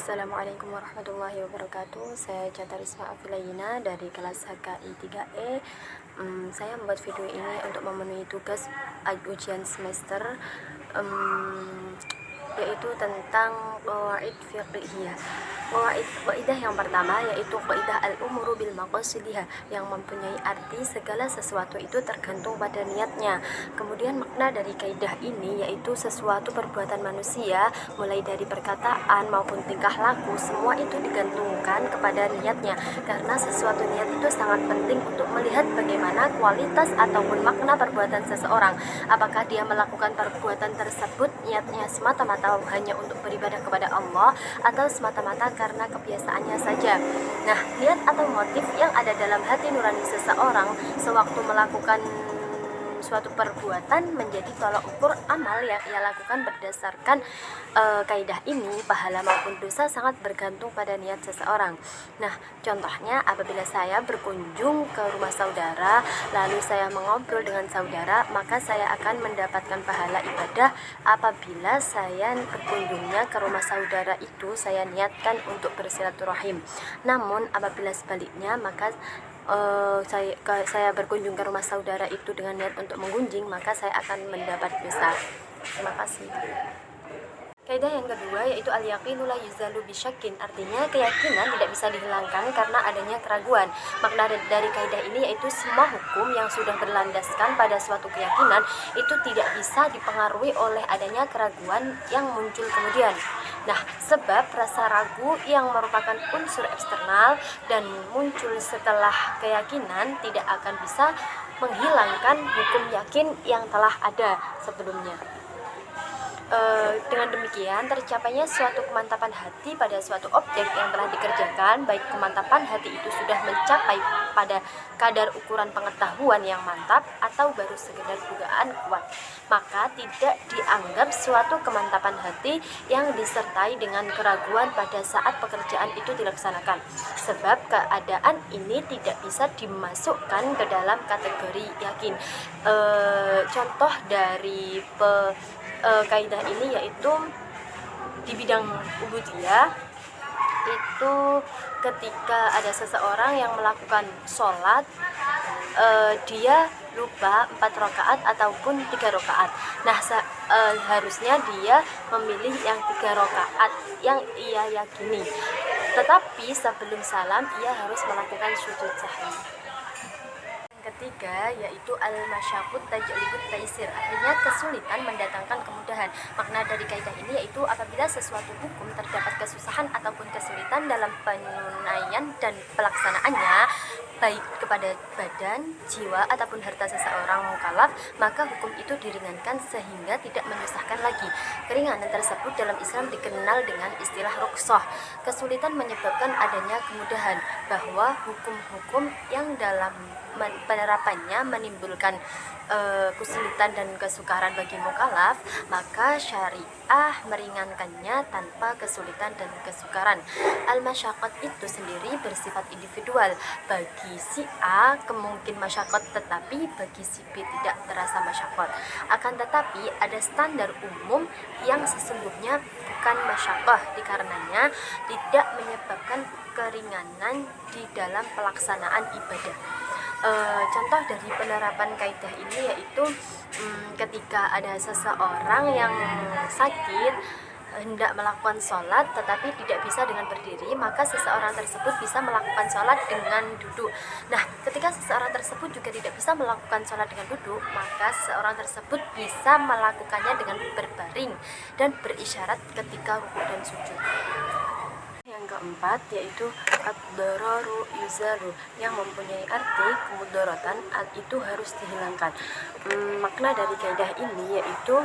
Assalamualaikum warahmatullahi wabarakatuh. Saya Cata Risma Afilayina dari kelas HKI 3E. Saya membuat video ini untuk memenuhi tugas ujian semester, yaitu tentang qawaid fiqhiyah. Qaidah yang pertama yaitu qaidah al-umuru bil maqasidiha, yang mempunyai arti segala sesuatu itu tergantung pada niatnya. Kemudian makna dari kaidah ini yaitu sesuatu perbuatan manusia mulai dari perkataan maupun tingkah laku, semua itu digantungkan kepada niatnya, karena sesuatu niat itu sangat penting untuk melihat bagaimana kualitas ataupun makna perbuatan seseorang. Apakah dia melakukan perbuatan tersebut niatnya semata-mata hanya untuk beribadah kepada Allah, atau semata-mata karena kebiasaannya saja. Nah, niat atau motif yang ada dalam hati nurani seseorang sewaktu melakukan suatu perbuatan menjadi tolak ukur amal yang ia lakukan. Berdasarkan kaidah ini, pahala maupun dosa sangat bergantung pada niat seseorang. Nah, contohnya apabila saya berkunjung ke rumah saudara lalu saya mengobrol dengan saudara, maka saya akan mendapatkan pahala ibadah. Apabila saya berkunjungnya ke rumah saudara itu saya niatkan untuk bersilaturahim. Namun apabila sebaliknya, maka saya berkunjung ke rumah saudara itu dengan niat untuk menggunjing, maka saya akan mendapat dosa. Terima kasih. Kaidah yang kedua yaitu al-yaqinu la yuzalu bisyakin, artinya keyakinan tidak bisa dihilangkan karena adanya keraguan. Makna dari kaidah ini yaitu semua hukum yang sudah berlandaskan pada suatu keyakinan itu tidak bisa dipengaruhi oleh adanya keraguan yang muncul kemudian. Nah, sebab rasa ragu yang merupakan unsur eksternal dan muncul setelah keyakinan tidak akan bisa menghilangkan hukum yakin yang telah ada sebelumnya. Dengan demikian tercapainya suatu kemantapan hati pada suatu objek yang telah dikerjakan, baik kemantapan hati itu sudah mencapai pada kadar ukuran pengetahuan yang mantap atau baru sekedar dugaan kuat, maka tidak dianggap suatu kemantapan hati yang disertai dengan keraguan pada saat pekerjaan itu dilaksanakan, sebab keadaan ini tidak bisa dimasukkan ke dalam kategori yakin. Contoh dari kaidah ini yaitu di bidang ubudiyah, itu ketika ada seseorang yang melakukan sholat, dia lupa 4 rakaat ataupun 3 rakaat. Nah, harusnya dia memilih yang 3 rakaat yang ia yakini, tetapi sebelum salam ia harus melakukan sujud sahwi. Ketiga yaitu al-masyaqqut tajlibut taisir, artinya kesulitan mendatangkan kemudahan. Makna dari kaidah ini yaitu apabila sesuatu hukum terdapat kesusahan ataupun kesulitan dalam penunaian dan pelaksanaannya, baik kepada badan, jiwa ataupun harta seseorang mukallaf, maka hukum itu diringankan sehingga tidak menyusahkan lagi. Keringanan tersebut dalam Islam dikenal dengan istilah rukhsah. Kesulitan menyebabkan adanya kemudahan, bahwa hukum-hukum yang dalam penerapannya menimbulkan kesulitan dan kesukaran bagi mukallaf, maka syariah meringankannya tanpa kesulitan dan kesukaran. Al-masyaqqat itu sendiri bersifat individual. Bagi si A kemungkin masyaqqat, tetapi bagi si B tidak terasa masyaqqat. Akan tetapi ada standar umum yang sesungguhnya bukan masyaqqah, dikarenanya tidak menyebabkan keringanan di dalam pelaksanaan ibadah. Contoh dari penerapan kaidah ini yaitu ketika ada seseorang yang sakit hendak melakukan sholat tetapi tidak bisa dengan berdiri, maka seseorang tersebut bisa melakukan sholat dengan duduk. Nah, ketika seseorang tersebut juga tidak bisa melakukan sholat dengan duduk, maka seseorang tersebut bisa melakukannya dengan berbaring dan berisyarat ketika rukuk dan sujud. Yang keempat yaitu ad-dararu yuzalu, yang mempunyai arti kemudaratan itu harus dihilangkan. Makna dari kaidah ini yaitu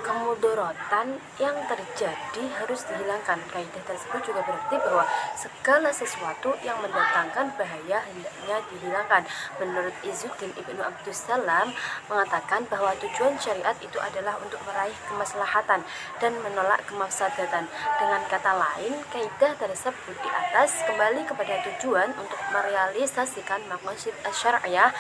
kemudaratan yang terjadi harus dihilangkan. Kaidah tersebut juga berarti bahwa segala sesuatu yang mendatangkan bahaya hendaknya dihilangkan. Menurut Izzuddin Ibnu Abdussalam mengatakan bahwa tujuan syariat itu adalah untuk meraih kemaslahatan dan menolak kemafsadatan. Dengan kata lain, kaidah tersebut di atas kembali kepada tujuan untuk merealisasikan maqasid syariah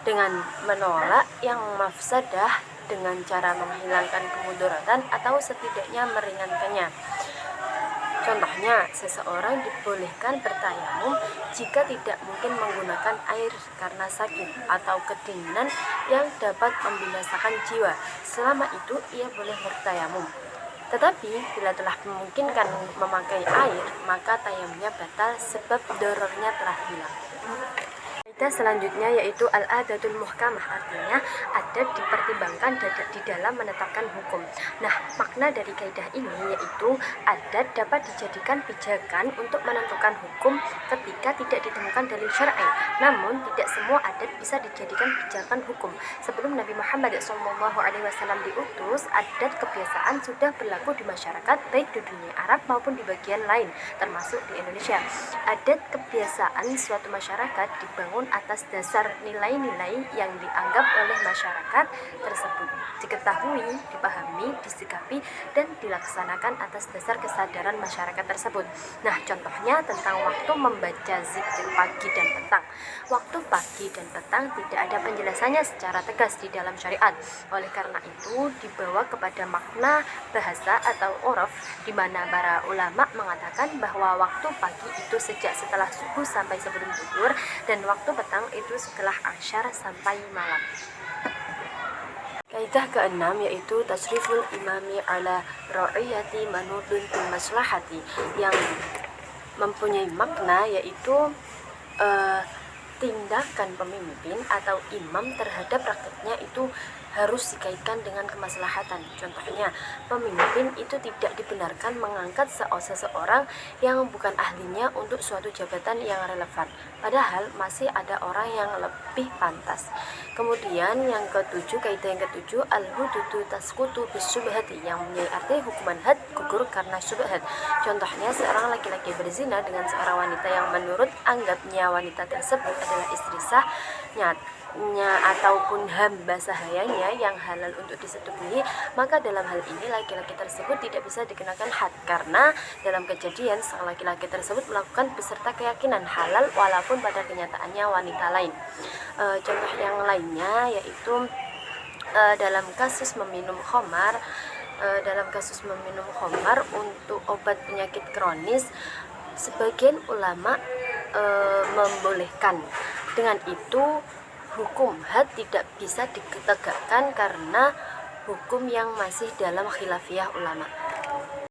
dengan menolak yang mafsadah dengan cara menghilangkan kemudaratan atau setidaknya meringankannya. Contohnya, seseorang dibolehkan bertayamum jika tidak mungkin menggunakan air karena sakit atau kedinginan yang dapat membinasakan jiwa. Selama itu ia boleh bertayamum. Tetapi bila telah memungkinkan memakai air, maka tayamumnya batal sebab dorornya telah hilang. Kaidah selanjutnya yaitu al-adatul muhkamah, artinya adat dipertimbangkan di dalam menetapkan hukum. Nah, makna dari kaidah ini yaitu adat dapat dijadikan pijakan untuk menentukan hukum ketika tidak ditemukan dalil syar'i. Namun, tidak semua adat bisa dijadikan pijakan hukum. Sebelum Nabi Muhammad SAW diutus, adat kebiasaan sudah berlaku di masyarakat baik di dunia Arab maupun di bagian lain, termasuk di Indonesia. Adat kebiasaan suatu masyarakat dibangun atas dasar nilai-nilai yang dianggap oleh masyarakat tersebut diketahui, dipahami, disikapi, dan dilaksanakan atas dasar kesadaran masyarakat tersebut. Nah, contohnya tentang waktu membaca zikir pagi dan petang. Waktu pagi dan petang tidak ada penjelasannya secara tegas di dalam syariat. Oleh karena itu, dibawa kepada makna bahasa atau uruf, di mana para ulama mengatakan bahwa waktu pagi itu sejak setelah subuh sampai sebelum zuhur, dan waktu petang itu setelah asyar sampai malam. Kaidah keenam yaitu tasriful imami ala ra'iyati manudun bil maslahati, yang mempunyai makna yaitu tindakan pemimpin atau imam terhadap rakyatnya itu harus dikaitkan dengan kemaslahatan. Contohnya, pemimpin itu tidak dibenarkan mengangkat seseorang yang bukan ahlinya untuk suatu jabatan yang relevan, padahal masih ada orang yang lebih pantas. Kemudian yang ketujuh, kaidah yang ketujuh, al-hududu tasqutu bisyubhati, yang mempunyai arti hukuman had gugur karena syubhat. Contohnya, seorang laki-laki berzina dengan seorang wanita yang menurut anggapnya wanita tersebut adalah istri sahnya ataupun hamba sahayanya yang halal untuk disetubuhi, maka dalam hal ini laki-laki tersebut tidak bisa dikenakan had, karena dalam kejadian sang laki-laki tersebut melakukan beserta keyakinan halal walaupun pada kenyataannya wanita lain. Contoh yang lainnya yaitu dalam kasus meminum khamar. Untuk obat penyakit kronis, sebagian ulama membolehkan. Dengan itu hukum had tidak bisa ditegakkan karena hukum yang masih dalam khilafiyah ulama.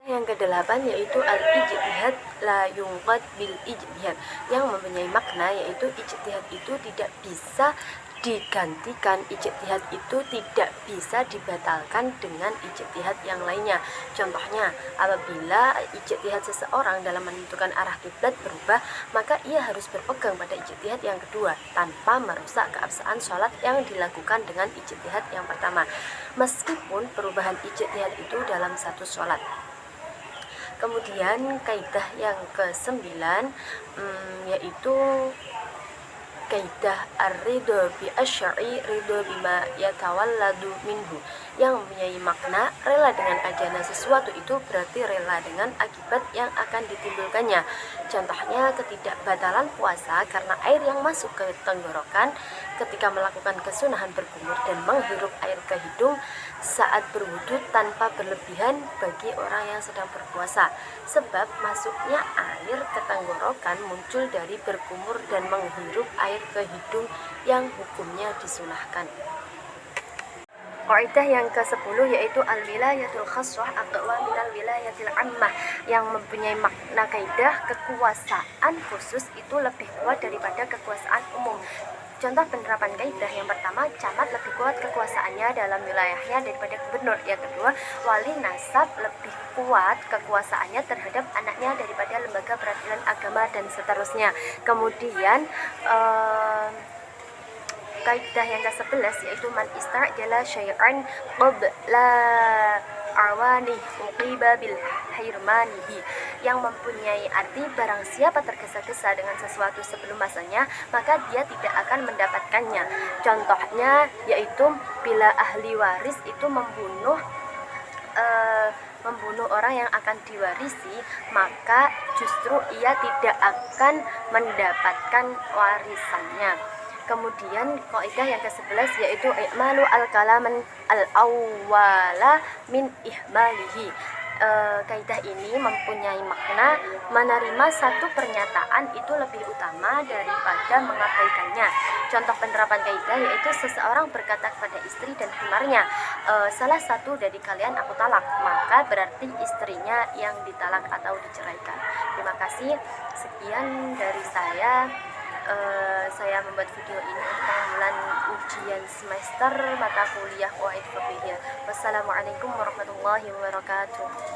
Yang kedelapan yaitu al-ijtihad la yunqad bil ijtihad, yang mempunyai makna yaitu ijtihad itu tidak bisa digantikan, ijtihad itu tidak bisa dibatalkan dengan ijtihad yang lainnya. Contohnya, apabila ijtihad seseorang dalam menentukan arah kiblat berubah, maka ia harus berpegang pada ijtihad yang kedua tanpa merusak keabsahan sholat yang dilakukan dengan ijtihad yang pertama, meskipun perubahan ijtihad itu dalam satu sholat. Kemudian kaidah yang ke-9 yaitu kaidah ar-ridho bi asy'i ridho bima yatawalladu minhu, yang mempunyai makna rela dengan adanya sesuatu itu berarti rela dengan akibat yang akan ditimbulkannya. Contohnya, ketidakbatalan puasa karena air yang masuk ke tenggorokan ketika melakukan kesunahan berkumur dan menghirup air ke hidung saat berwudu tanpa berlebihan bagi orang yang sedang berpuasa, sebab masuknya air ke tenggorokan muncul dari berkumur dan menghirup air ke hidung yang hukumnya disunahkan. Kaidah yang ke-10 yaitu al-wilayatul khassah aqwa minal wilayatil ammah, yang mempunyai makna kaidah kekuasaan khusus itu lebih kuat daripada kekuasaan umum. Contoh penerapan kaidah yang pertama, camat lebih kuat kekuasaannya dalam wilayahnya daripada gubernur. Yang kedua, wali nasab lebih kuat kekuasaannya terhadap anaknya daripada lembaga peradilan agama, dan seterusnya. Kemudian kaidah yang ke-11 yaitu man istajala syai'an qabla awani uqiba bil hirmanihi, yang mempunyai arti barang siapa tergesa-gesa dengan sesuatu sebelum masanya, maka dia tidak akan mendapatkannya. Contohnya yaitu bila ahli waris itu membunuh orang yang akan diwarisi, maka justru ia tidak akan mendapatkan warisannya. Kemudian kaidah yang ke-11 yaitu i'malu al-kalaman al-awwala min ihmalihi, kaidah ini mempunyai makna menerima satu pernyataan itu lebih utama daripada mengabaikannya. Contoh penerapan kaidah yaitu seseorang berkata kepada istri dan khimarnya, salah satu dari kalian aku talak, maka berarti istrinya yang ditalak atau diceraikan. Terima kasih, sekian dari saya. Saya membuat video ini untuk pengumpulan ujian semester mata kuliah Qawaid Fiqhiyah. Wassalamualaikum warahmatullahi wabarakatuh.